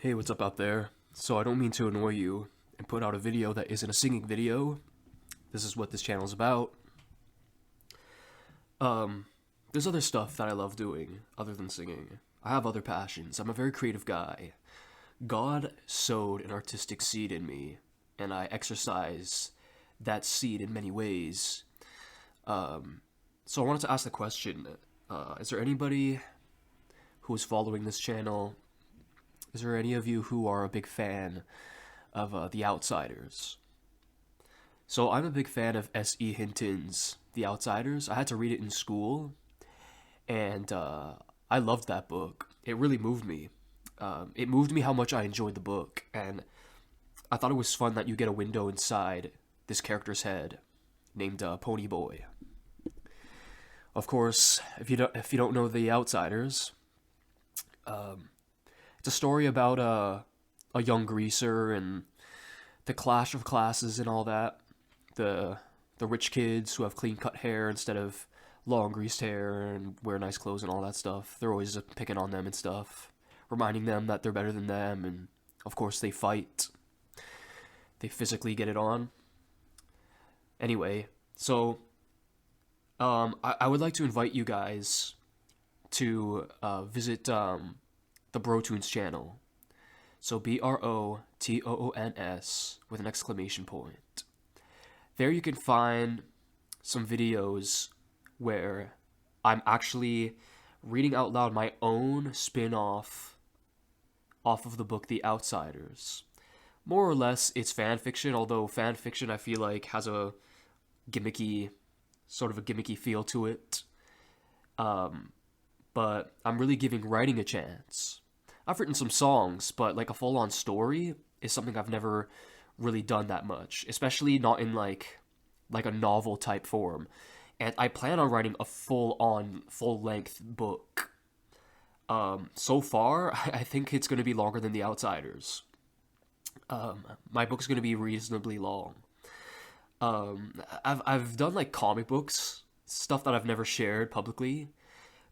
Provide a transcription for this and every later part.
Hey, what's up out there? So I don't mean to annoy you and put out a video that isn't a singing video. This is what this channel is about. Um, there's other stuff that I love doing other than singing. I have other passions. I'm a very creative guy. God sowed an artistic seed in me, and I exercise that seed in many ways. So I wanted to ask the question, is there anybody who is following this channel? Is there any of you who are a big fan of The Outsiders? So I'm a big fan of S.E. Hinton's The Outsiders. I had to read it in school, and I loved that book. It really moved me. It moved me how much I enjoyed the book, and I thought it was fun that you get a window inside this character's head, named Pony Boy. Of course, if you don't know The Outsiders, it's a story about a young greaser and the clash of classes and all that. The the rich kids who have clean cut hair instead of long greased hair and wear nice clothes and all that stuff. They're always picking on them and stuff, reminding them that they're better than them, and of course they fight. They physically get it on. Anyway, so I would like to invite you guys to visit the BroToons channel. So BROTOONS with an exclamation point. There you can find some videos where I'm actually reading out loud my own spin-off off of the book The Outsiders. More or less it's fan fiction, although fan fiction I feel like has a gimmicky sort of a gimmicky feel to it. But I'm really giving writing a chance. I've written some songs, but like a full-on story is something I've never really done that much, especially not in like a novel type form. And I plan on writing a full-on, full-length book. So far, I think it's going to be longer than The Outsiders. My book's going to be reasonably long. I've done like comic books, stuff that I've never shared publicly,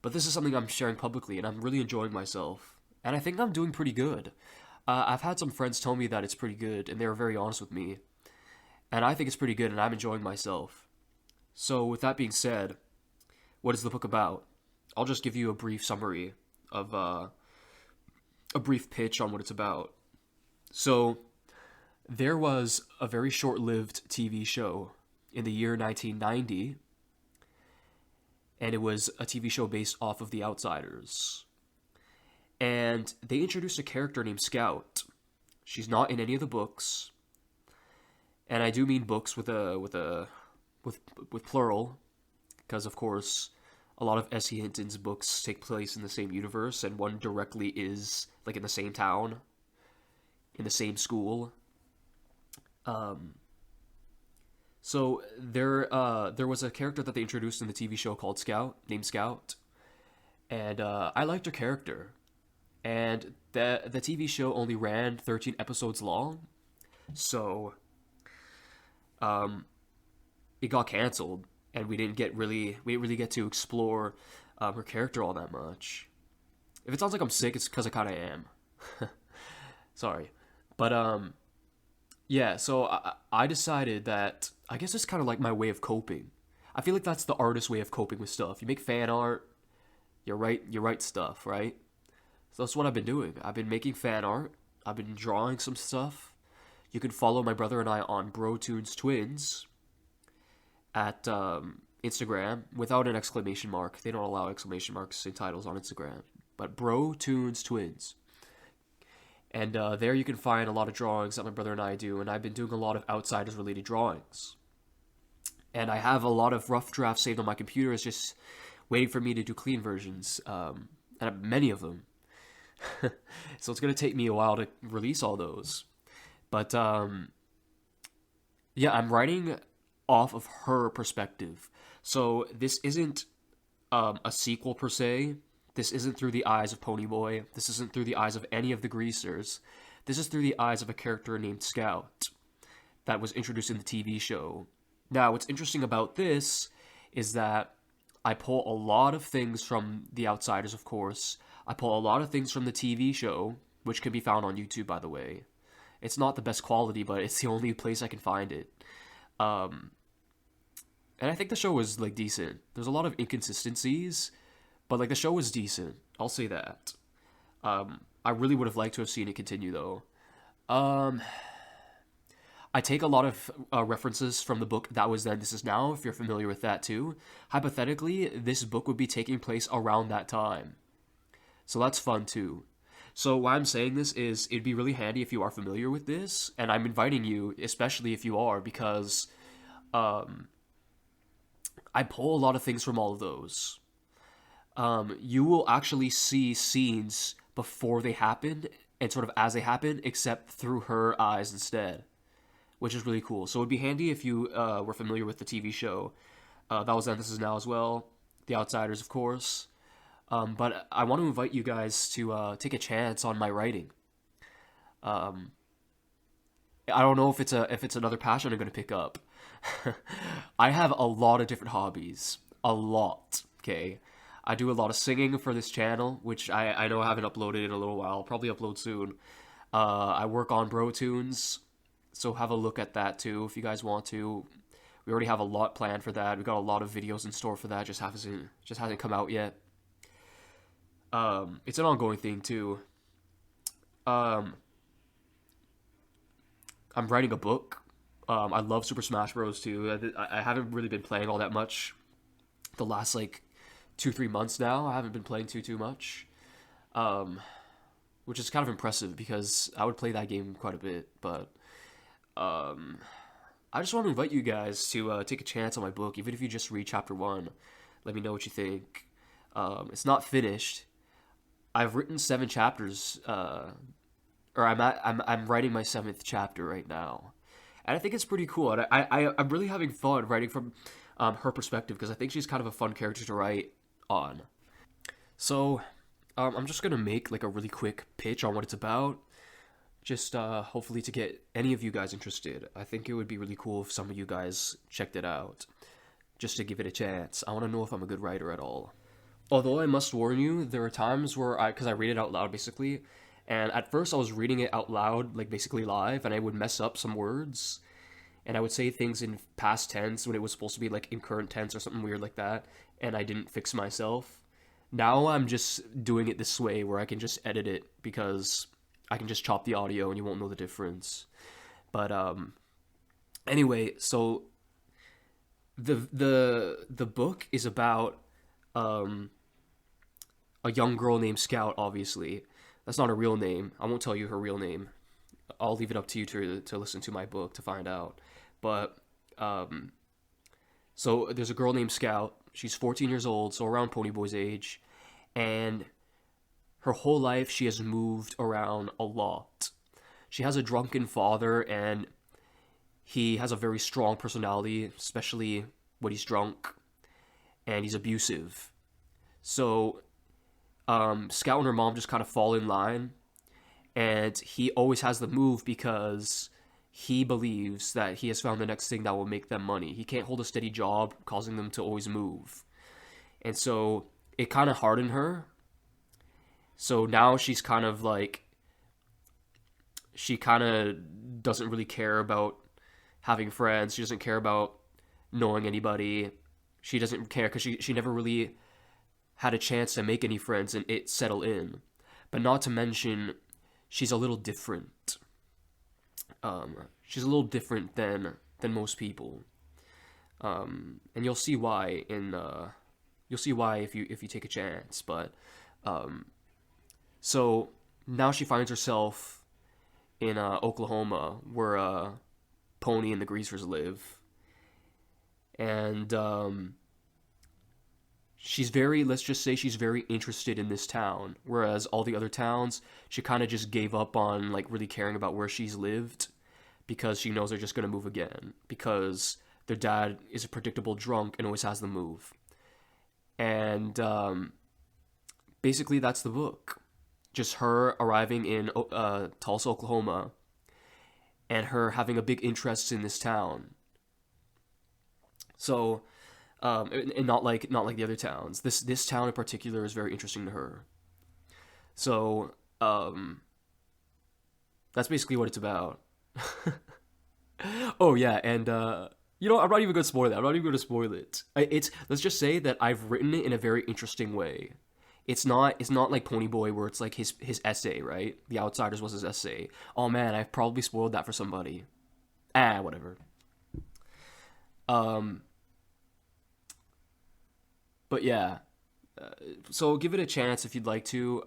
but this is something I'm sharing publicly, and I'm really enjoying myself. And I think I'm doing pretty good. I've had some friends tell me that it's pretty good, and they were very honest with me. And I think it's pretty good, and I'm enjoying myself. So, with that being said, what is the book about? I'll just give you a brief summary of a brief pitch on what it's about. So, there was a very short lived TV show in the year 1990, and it was a TV show based off of The Outsiders. And they introduced a character named Scout. She's not in any of the books, and I do mean books with plural, because of course a lot of S.E. Hinton's books take place in the same universe, and one directly is like in the same town, in the same school. So there was a character that they introduced in the TV show called Scout, named Scout, and I liked her character. And the TV show only ran 13 episodes long, so it got canceled, and we didn't really get to explore her character all that much. If it sounds like I'm sick, it's because I kind of am. Sorry, but yeah. So I decided that I guess it's kind of like my way of coping. I feel like that's the artist's way of coping with stuff. You make fan art, you write stuff, right? So that's what I've been doing. I've been making fan art. I've been drawing some stuff. You can follow my brother and I on BroToons Twins at Instagram without an exclamation mark. They don't allow exclamation marks in titles on Instagram. But BroToons Twins. And there you can find a lot of drawings that my brother and I do. And I've been doing a lot of Outsiders related drawings. And I have a lot of rough drafts saved on my computer. It's just waiting for me to do clean versions. And I have many of them. So it's going to take me a while to release all those. But yeah, I'm writing off of her perspective. So this isn't a sequel per se. This isn't through the eyes of Ponyboy. This isn't through the eyes of any of the greasers. This is through the eyes of a character named Scout that was introduced in the TV show. Now, what's interesting about this is that I pull a lot of things from The Outsiders, of course. I pull a lot of things from the TV show, which can be found on YouTube, by the way. It's not the best quality, but it's the only place I can find it. Um, and I think the show was like decent. There's a lot of inconsistencies, but like the show was decent. I'll say that. I really would have liked to have seen it continue though. Um, I take a lot of references from the book That Was Then, This Is Now, if you're familiar with that too. Hypothetically, this book would be taking place around that time. So that's fun too. So why I'm saying this is it'd be really handy if you are familiar with this, and I'm inviting you, especially if you are, because um, I pull a lot of things from all of those. You will actually see scenes before they happen and sort of as they happen, except through her eyes instead, which is really cool. So it'd be handy if you were familiar with the TV show. That Was Then, This Is Now as well. The Outsiders, of course. But I want to invite you guys to take a chance on my writing. Um, I don't know if it's another passion I'm going to pick up. I have a lot of different hobbies, a lot. Okay, I do a lot of singing for this channel, which I know I haven't uploaded in a little while. I'll probably upload soon. I work on BroTunes, so have a look at that too if you guys want to. We already have a lot planned for that. We got a lot of videos in store for that. Just hasn't come out yet. It's an ongoing thing too. Um, I'm writing a book. I love Super Smash Bros. Too. I haven't really been playing all that much the last like 2-3 months now. I haven't been playing too much, um, which is kind of impressive because I would play that game quite a bit. But um, I just want to invite you guys to take a chance on my book, even if you just read chapter one. Let me know what you think. It's not finished. I've written 7 chapters, or I'm writing my 7th chapter right now, and I think it's pretty cool. And I'm really having fun writing from her perspective because I think she's kind of a fun character to write on. So I'm just gonna make like a really quick pitch on what it's about, just hopefully to get any of you guys interested. I think it would be really cool if some of you guys checked it out, just to give it a chance. I want to know if I'm a good writer at all. Although I must warn you, there are times where because I read it out loud basically, and at first I was reading it out loud, like basically live, and I would mess up some words, and I would say things in past tense when it was supposed to be like in current tense or something weird like that, and I didn't fix myself. Now I'm just doing it this way where I can just edit it because I can just chop the audio and you won't know the difference. But anyway, so the book is about um a young girl named Scout, obviously. That's not a real name. I won't tell you her real name. I'll leave it up to you to listen to my book to find out. But, so there's a girl named Scout. She's 14 years old, so around Ponyboy's age. And her whole life she has moved around a lot. She has a drunken father, and he has a very strong personality, especially when he's drunk. And he's abusive. So Scout and her mom just kind of fall in line, and he always has the move because he believes that he has found the next thing that will make them money. He can't hold a steady job, causing them to always move. And so it kind of hardened her. So now she's kind of like, she kind of doesn't really care about having friends. She doesn't care about knowing anybody. She doesn't care because she never really had a chance to make any friends and it settle in. But not to mention, she's a little different. She's a little different than most people. And you'll see why if you take a chance. But so now she finds herself in Oklahoma, where Pony and the Greasers live, and let's just say she's very interested in this town, whereas all the other towns, she kind of just gave up on, like, really caring about where she's lived, because she knows they're just going to move again, because their dad is a predictable drunk and always has them move. And, basically that's the book. Just her arriving in, Tulsa, Oklahoma, and her having a big interest in this town. So, and not like the other towns. This town in particular is very interesting to her. So, That's basically what it's about. Oh yeah, and I'm not even gonna spoil it. I'm not even gonna spoil it. It's let's just say that I've written it in a very interesting way. It's not like Ponyboy where it's like his essay, right? The Outsiders was his essay. Oh man, I've probably spoiled that for somebody. Whatever. Um, but yeah, so give it a chance if you'd like to.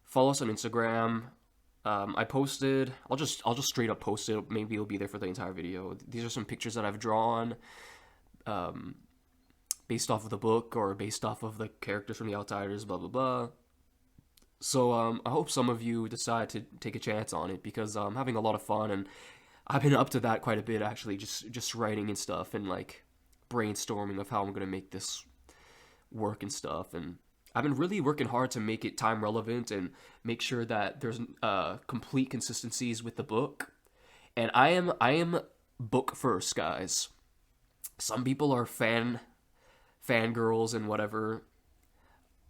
Follow us on Instagram. I posted. I'll just straight up post it. Maybe it'll be there for the entire video. These are some pictures that I've drawn, um, based off of the book or based off of the characters from The Outsiders. Blah blah blah. So I hope some of you decide to take a chance on it because I'm having a lot of fun and I've been up to that quite a bit actually. Just writing and stuff and like brainstorming of how I'm gonna make this work and stuff. And I've been really working hard to make it time relevant and make sure that there's complete consistencies with the book. And I am book first, guys. Some people are fangirls and whatever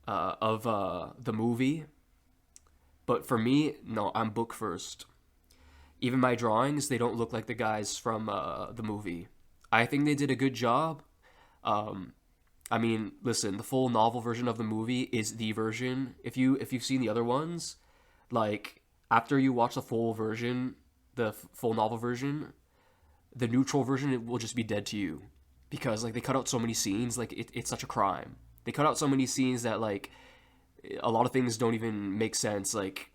of the movie, but for me, no, I'm book first. Even my drawings, they don't look like the guys from the movie. I think they did a good job. Um, I mean, listen, the full novel version of the movie is the version. If you've seen the other ones, like after you watch the full version, the full novel version, the neutral version it will just be dead to you because like they cut out so many scenes. Like it's such a crime. They cut out so many scenes that like a lot of things don't even make sense. Like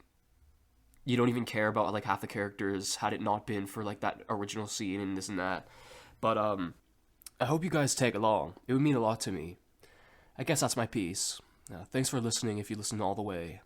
you don't even care about like half the characters had it not been for like that original scene and this and that. But I hope you guys tag along. It would mean a lot to me. I guess that's my piece. Thanks for listening if you listened all the way.